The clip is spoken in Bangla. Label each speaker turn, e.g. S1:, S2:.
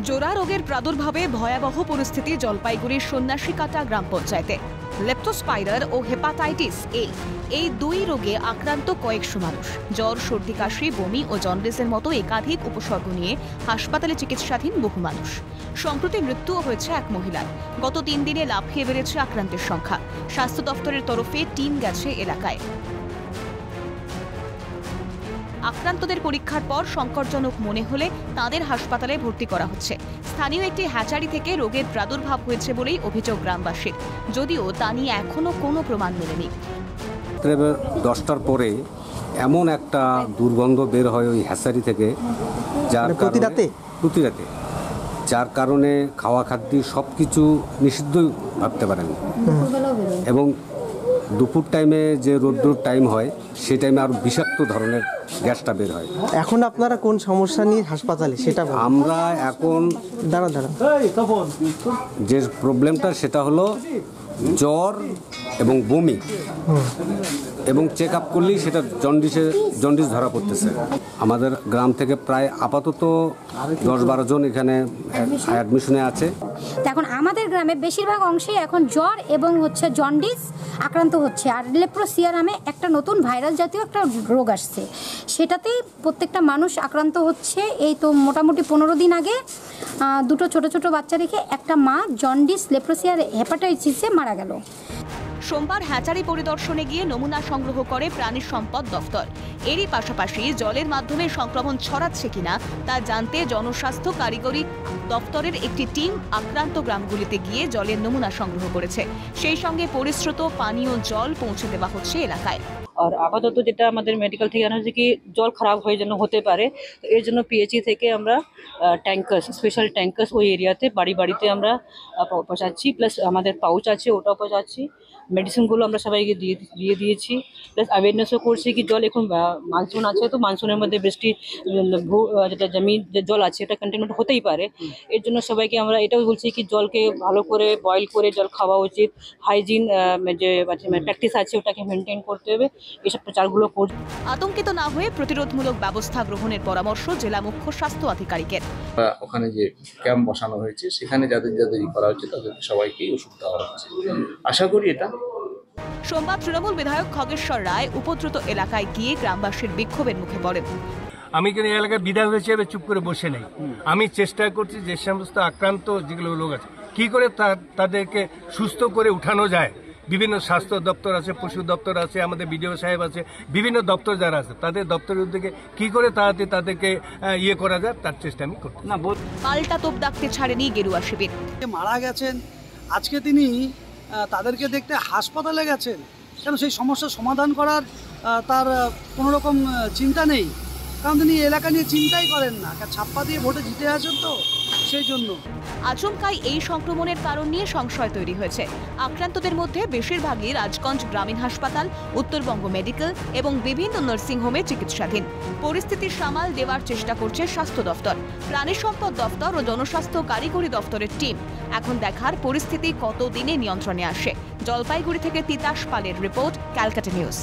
S1: জোড়া রোগের প্রাদুর্ভাবে ভয়াবহ পরিস্থিতি জলপাইগুড়ির সন্ন্যাসীকাটা গ্রাম পঞ্চায়েতে। লেপ্টোস্পাইরার ও হেপাটাইটিস এ এই দুই রোগে আক্রান্ত কয়েকশো মানুষ। জ্বর, সর্দি, কাশি, বমি ও জন্ডিসের মতো একাধিক উপসর্গ নিয়ে হাসপাতালে চিকিৎসাধীন বহু মানুষ। সম্প্রতি মৃত্যুও হয়েছে এক মহিলার। গত 3 দিনে লাফিয়ে বেড়েছে আক্রান্তের সংখ্যা। স্বাস্থ্য দপ্তরের তরফে টিম গেছে এলাকায়। আক্রান্তদের পরীক্ষার পর সংকটজনক মনে হলে তাদের হাসপাতালে ভর্তি করা হচ্ছে। স্থানীয় একটি হ্যাচারি থেকে রোগের প্রাদুর্ভাব হয়েছে বলেই অভিযোগ গ্রামবাসীর, যদিও তা নিয়ে এখনো কোনো প্রমাণ মেলেনি।
S2: 10টার পরে এমন একটা দুর্গন্ধ বের হয় ওই হ্যাচারি থেকে, যার প্রতি রাতে যার কারণে খাওয়া খাদ্য সব কিছু নিষিদ্ধ ভাবতে পারেন। এবং দুপুর টাইমে যে রোদ্দুর টাইম হয় সেই টাইমে আরও বিষাক্ত ধরনের গ্যাসটা বের হয়।
S3: এখন আপনারা কোন সমস্যা নিয়ে হাসপাতালে সেটা
S2: আমরা এখন যে প্রবলেমটা সেটা হলো জ্বর এবং বমি, এবং চেক আপ করলেই সেটা জন্ডিস ধরা পড়তেছে। আমাদের গ্রাম থেকে প্রায় আপাতত 10-12 জন এখানে অ্যাডমিশনে আছে।
S4: এখন আমাদের গ্রামে বেশিরভাগ অংশেই এখন জ্বর এবং জন্ডিস আক্রান্ত হচ্ছে। আর লেপ্টোসিয়া নামে একটা নতুন ভাইরাস জাতীয় একটা রোগ আসছে, সেটাতেই প্রত্যেকটা মানুষ আক্রান্ত হচ্ছে। এই তো মোটামুটি 15 দিন আগে দুটো ছোট ছোট বাচ্চা রেখে একটা মা জন্ডিস, লেপ্টোসিয়া, হেপাটাইটিসে মারা গেল।
S1: সোমবার হ্যাচারি পরিদর্শনে গিয়ে নমুনা সংগ্রহ করে প্রাণী সম্পদ দফতর। এরই পাশাপাশি জলের মাধ্যমে সংক্রমণ ছড়াচ্ছে কিনা তা জানতে জনস্বাস্থ্য কারিগরি দফতরের একটি টিম আক্রান্ত গ্রামগুলিতে গিয়ে জলের নমুনা সংগ্রহ করেছে। সেই সঙ্গে পরিশ্রুত পানীয় জল পৌঁছে দেওয়া হচ্ছে এলাকায়।
S5: আর আপাতত যেটা আমাদের মেডিকেল থেকে জানা হচ্ছে কি জল খারাপ হয়ে যেন হতে পারে, তো এর জন্য পিএইচই থেকে আমরা ট্যাঙ্কার্স, স্পেশাল ট্যাঙ্কার্স ওই এরিয়াতে বাড়িতে আমরা পৌঁছাচ্ছি। প্লাস আমাদের পাউচ আছে, ওটাও পৌঁছাচ্ছি। মেডিসিনগুলো আমরা সবাইকে দিয়ে দিয়েছি। প্লাস অ্যাওয়ারনেসও করছি কি জল এখন মানসুন আছে, তো মানসুনের মধ্যে বৃষ্টি যেটা জমি যে জল আছে এটা কন্টেনমেন্ট হতেই পারে। এর জন্য সবাইকে আমরা এটাও বলছি কি জলকে ভালো করে বয়েল করে জল খাওয়া উচিত। হাইজিন যে প্র্যাকটিস আছে ওটাকে মেনটেন করতে হবে। এসব প্রচারগুলো করছে।
S1: আতঙ্কিত না হয়ে প্রতিরোধমূলক ব্যবস্থা গ্রহণের পরামর্শ জেলা মুখ্য স্বাস্থ্য আধিকারিকের।
S6: ওখানে যে ক্যাম্প বসানো হয়েছে সেখানে যাদের করা হচ্ছে তাদের সবাইকেই ওষুধ দেওয়া হচ্ছে। আশা করি এটা।
S1: সোমবার তৃণমূল বিধায়ক খগেশ্বর রায় উপদ্রুত এলাকায় গিয়ে গ্রামবাসীর বিক্ষোভের মুখে পড়েন।
S7: আমি কিন্তু এই এলাকার বিধায়ক হিসেবে চুপ করে বসে নেই। আমি চেষ্টা করছি যে সমস্ত আক্রান্ত যেগুলো লোক আছে কি করে তাদেরকে সুস্থ করে উঠানো যায়। বিভিন্ন স্বাস্থ্য দপ্তর আছে, পশু দপ্তর আছে, আমাদের বিডিও সাহেব আছে, বিভিন্ন দপ্তর যারা আছে তাদের দপ্তরের উদ্যোগে কি করে তাড়াতাড়ি তাদেরকে ইয়ে করা যায় তার চেষ্টা আমি করছি।
S1: পাল্টা তোপ দাগতে ছাড়েনি গেরুয়া শিবির।
S8: মারা গেছেন, আজকে তিনি তাদেরকে দেখতে হাসপাতালে গেছেন, কেন সেই সমস্যার সমাধান করার তার কোনো রকম চিন্তা নেই? কারণ তিনি এলাকা নিয়ে চিন্তাই করেন না, ছাপ্পা দিয়ে ভোটে জিতে আছেন, তো সেই জন্য
S1: আচমকাই এই সংক্রমণের কারণ নিয়ে সংশয় তৈরি হয়েছে। আক্রান্তদের মধ্যে বেশিরভাগই রাজগঞ্জ গ্রামীণ হাসপাতাল, উত্তরবঙ্গ মেডিকেল এবং বিভিন্ন নার্সিংহোমে চিকিৎসাধীন। পরিস্থিতি সামাল দেওয়ার চেষ্টা করছে স্বাস্থ্য দফতর, প্রাণী সম্পদ দফতর ও জনস্বাস্থ্য কারিগরি দফতরের টিম। এখন দেখার পরিস্থিতি কতদিনে নিয়ন্ত্রণে আসে। জলপাইগুড়ি থেকে তিতাস পালের রিপোর্ট, ক্যালকাটা নিউজ।